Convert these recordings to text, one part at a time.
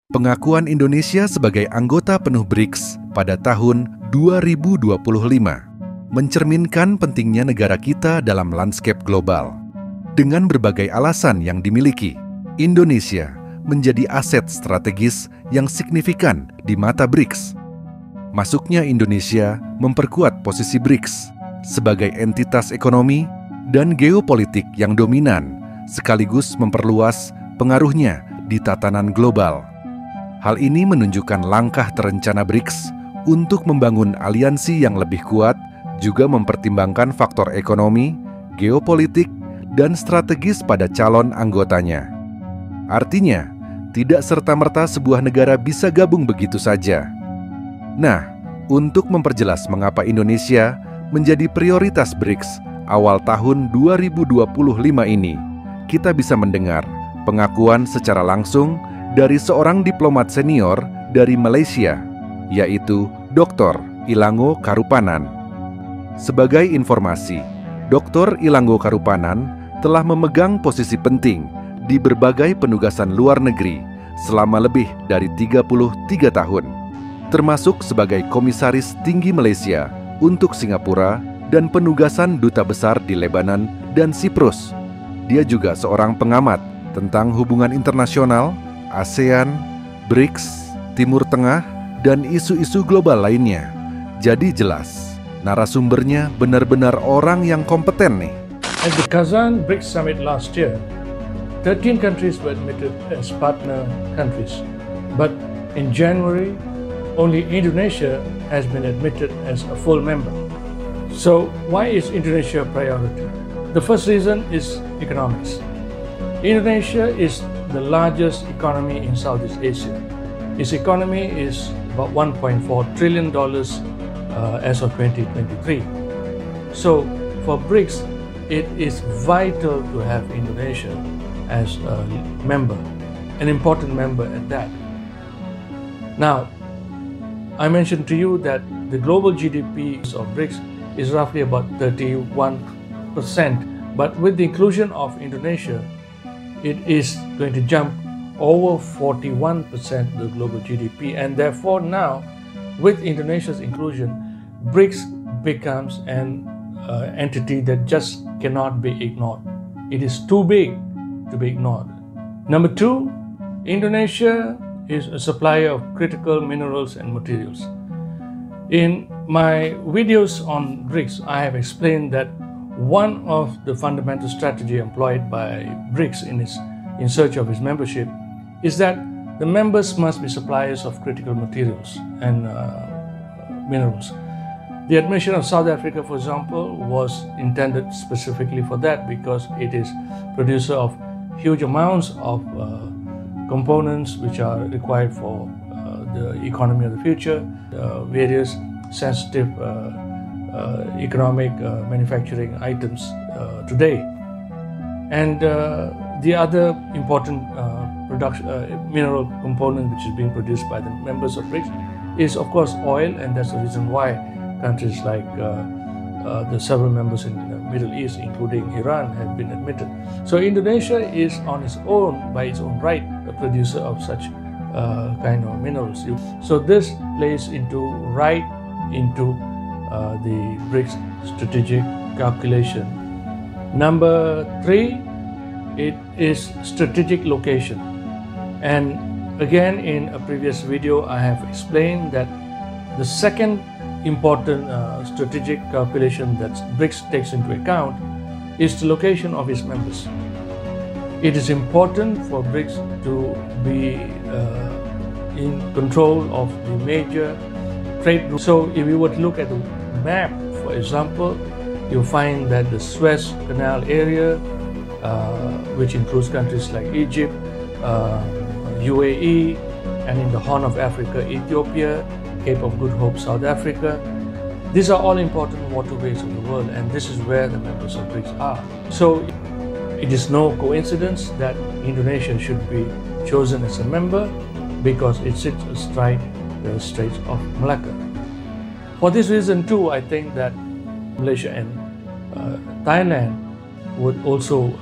Pengakuan Indonesia sebagai anggota penuh BRICS pada tahun 2025 mencerminkan pentingnya negara kita dalam lanskap global. Dengan berbagai alasan yang dimiliki, Indonesia menjadi aset strategis yang signifikan di mata BRICS. Masuknya Indonesia memperkuat posisi BRICS sebagai entitas ekonomi dan geopolitik yang dominan, sekaligus memperluas pengaruhnya di tatanan global. Hal ini menunjukkan langkah terencana BRICS untuk membangun aliansi yang lebih kuat, juga mempertimbangkan faktor ekonomi, geopolitik, dan strategis pada calon anggotanya. Artinya, tidak serta-merta sebuah negara bisa gabung begitu saja. Nah, untuk memperjelas mengapa Indonesia menjadi prioritas BRICS awal tahun 2025 ini, kita bisa mendengar pengakuan secara langsung dari seorang diplomat senior dari Malaysia, yaitu Dr. Ilango Karupanan. Sebagai informasi, Dr. Ilango Karupanan telah memegang posisi penting di berbagai penugasan luar negeri selama lebih dari 33 tahun, termasuk sebagai Komisaris Tinggi Malaysia untuk Singapura dan penugasan duta besar di Lebanon dan Siprus. Dia juga seorang pengamat tentang hubungan internasional, ASEAN, BRICS, Timur Tengah, dan isu-isu global lainnya. Jadi jelas, narasumbernya benar-benar orang yang kompeten nih. At the Kazan BRICS Summit last year, 13 countries were admitted as partner countries. But in January, only Indonesia has been admitted as a full member. So why is Indonesia a priority? The first reason is economics. Indonesia is the largest economy in Southeast Asia. Its economy is about $1.4 trillion as of 2023. So for BRICS, it is vital to have Indonesia as a member, an important member at that. Now, I mentioned to you that the global GDP of BRICS is roughly about 31%, but with the inclusion of Indonesia, it is going to jump over 41% of the global GDP, and therefore now, with Indonesia's inclusion, BRICS becomes an entity that just cannot be ignored. It is too big to be ignored. Number two, Indonesia is a supplier of critical minerals and materials. In my videos on BRICS, I have explained that one of the fundamental strategy employed by BRICS in search of its membership is that the members must be suppliers of critical materials and minerals. The admission of South Africa, for example, was intended specifically for that because it is producer of huge amounts of components which are required for the economy of the future, various sensitive economic manufacturing items today. And the other important mineral component which is being produced by the members of BRICS is of course oil, and that's the reason why countries like the several members in the Middle East, including Iran, have been admitted. So Indonesia is on its own, by its own right, a producer of such kind of minerals. So this plays right into the BRICS strategic calculation. Number three, it is strategic location. And again, in a previous video, I have explained that the second important strategic calculation that BRICS takes into account is the location of its members. It is important for BRICS to be in control of the major trade routes. So if you were to look at the map, for example, you'll find that the Suez Canal area, which includes countries like Egypt, UAE, and in the Horn of Africa, Ethiopia, Cape of Good Hope, South Africa. These are all important waterways of the world, and this is where the members of BRICS are. So it is no coincidence that Indonesia should be chosen as a member because it sits astride the Straits of Malacca. For this reason too, I think that Malaysia and Thailand would also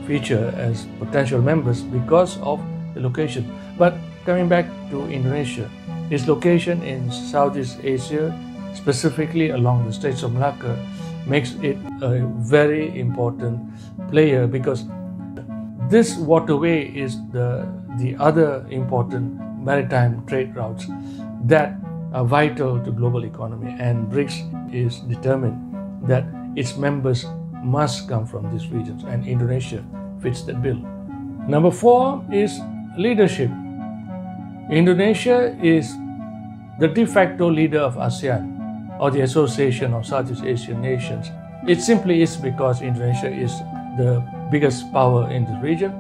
feature as potential members because of the location. But coming back to Indonesia, its location in Southeast Asia, specifically along the Straits of Malacca, makes it a very important player, because this waterway is the other important maritime trade routes that are vital to global economy, and BRICS is determined that its members must come from these regions, and Indonesia fits that bill. Number 4 is leadership. Indonesia is the de facto leader of ASEAN, or the Association of Southeast Asian Nations. It simply is because Indonesia is the biggest power in the region,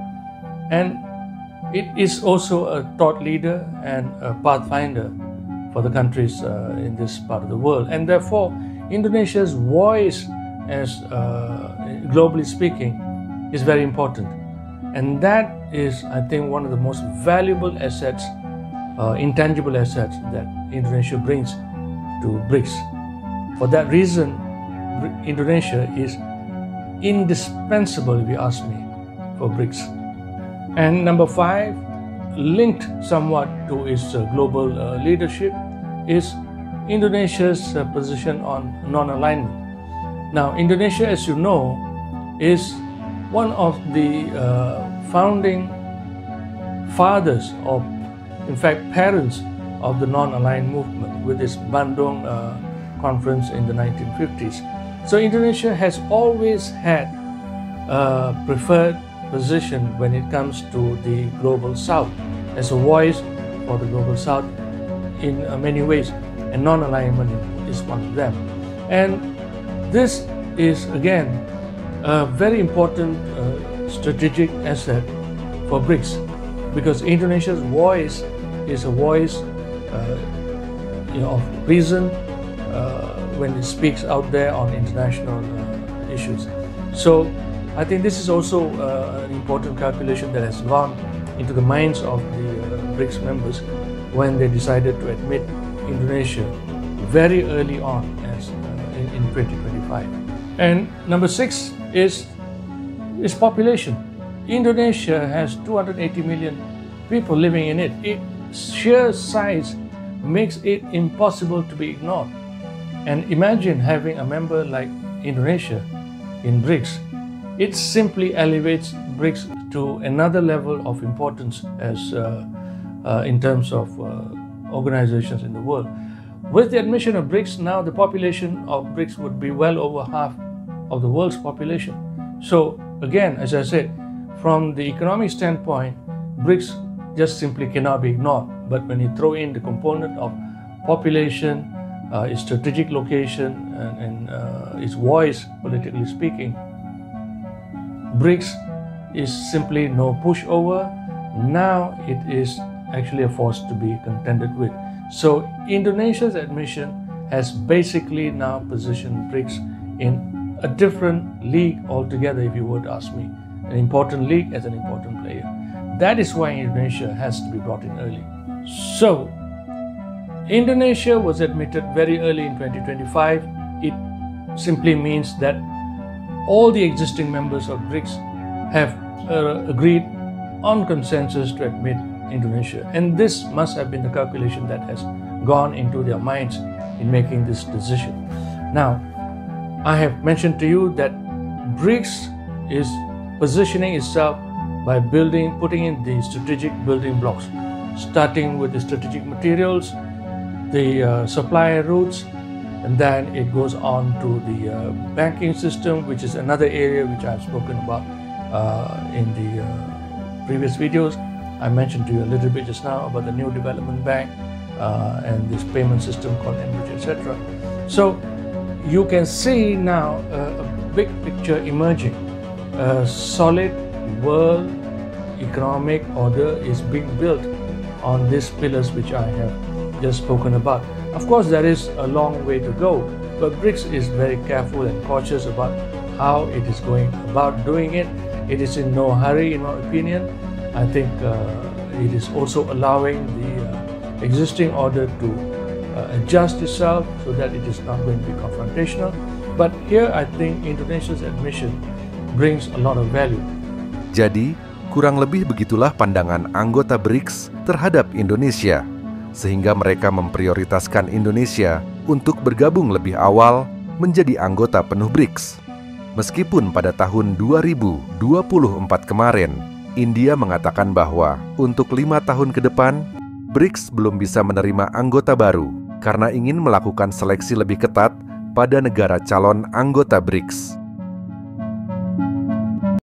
and it is also a thought leader and a pathfinder for the countries in this part of the world. And therefore, Indonesia's voice, as globally speaking, is very important. And that is, I think, one of the most valuable assets, intangible assets that Indonesia brings to BRICS. For that reason, Indonesia is indispensable, if you ask me, for BRICS. And number 5, linked somewhat to its global leadership, is Indonesia's position on non-alignment. Now, Indonesia, as you know, is one of the founding fathers, or in fact parents, of the non-aligned movement with its Bandung conference in the 1950s. So Indonesia has always had a preferred position when it comes to the global south, as a voice for the global south in many ways, and non-alignment is one of them. And this is again a very important strategic asset for BRICS, because Indonesia's voice is a voice of reason when it speaks out there on international issues. So I think this is also an important calculation that has gone into the minds of the BRICS members when they decided to admit Indonesia very early on, as in 2025. And number 6 is its population. Indonesia has 280 million people living in it. Its sheer size makes it impossible to be ignored. And imagine having a member like Indonesia in BRICS. It simply elevates BRICS to another level of importance as in terms of organizations in the world. With the admission of BRICS, now the population of BRICS would be well over half of the world's population. So again, as I said, from the economic standpoint, BRICS just simply cannot be ignored. But when you throw in the component of population, its strategic location, and its voice, politically speaking, BRICS is simply no pushover. Now it is actually a force to be contended with. So Indonesia's admission has basically now positioned BRICS in a different league altogether, if you were to ask me. An important league as an important player. That is why Indonesia has to be brought in early. So Indonesia was admitted very early in 2025. It simply means that all the existing members of BRICS have agreed on consensus to admit Indonesia. And this must have been the calculation that has gone into their minds in making this decision. Now, I have mentioned to you that BRICS is positioning itself by putting in the strategic building blocks, starting with the strategic materials, the supply routes, and then it goes on to the banking system, which is another area which I've spoken about in the previous videos. I mentioned to you a little bit just now about the new development bank and this payment system called nbridge, etc. So you can see now a big picture emerging. A solid world economic order is being built on these pillars which I have just spoken about. Of course, there is a long way to go, but BRICS is very careful and cautious about how it is going about doing it. It is in no hurry, in my opinion. I think it is also allowing the existing order to adjust itself so that it is not going to be confrontational. But here I think Indonesia's admission brings a lot of value. Jadi, Kurang lebih begitulah pandangan anggota BRICS terhadap Indonesia, sehingga mereka memprioritaskan Indonesia untuk bergabung lebih awal menjadi anggota penuh BRICS. Meskipun pada tahun 2024 kemarin, India mengatakan bahwa untuk 5 tahun ke depan, BRICS belum bisa menerima anggota baru karena ingin melakukan seleksi lebih ketat pada negara calon anggota BRICS.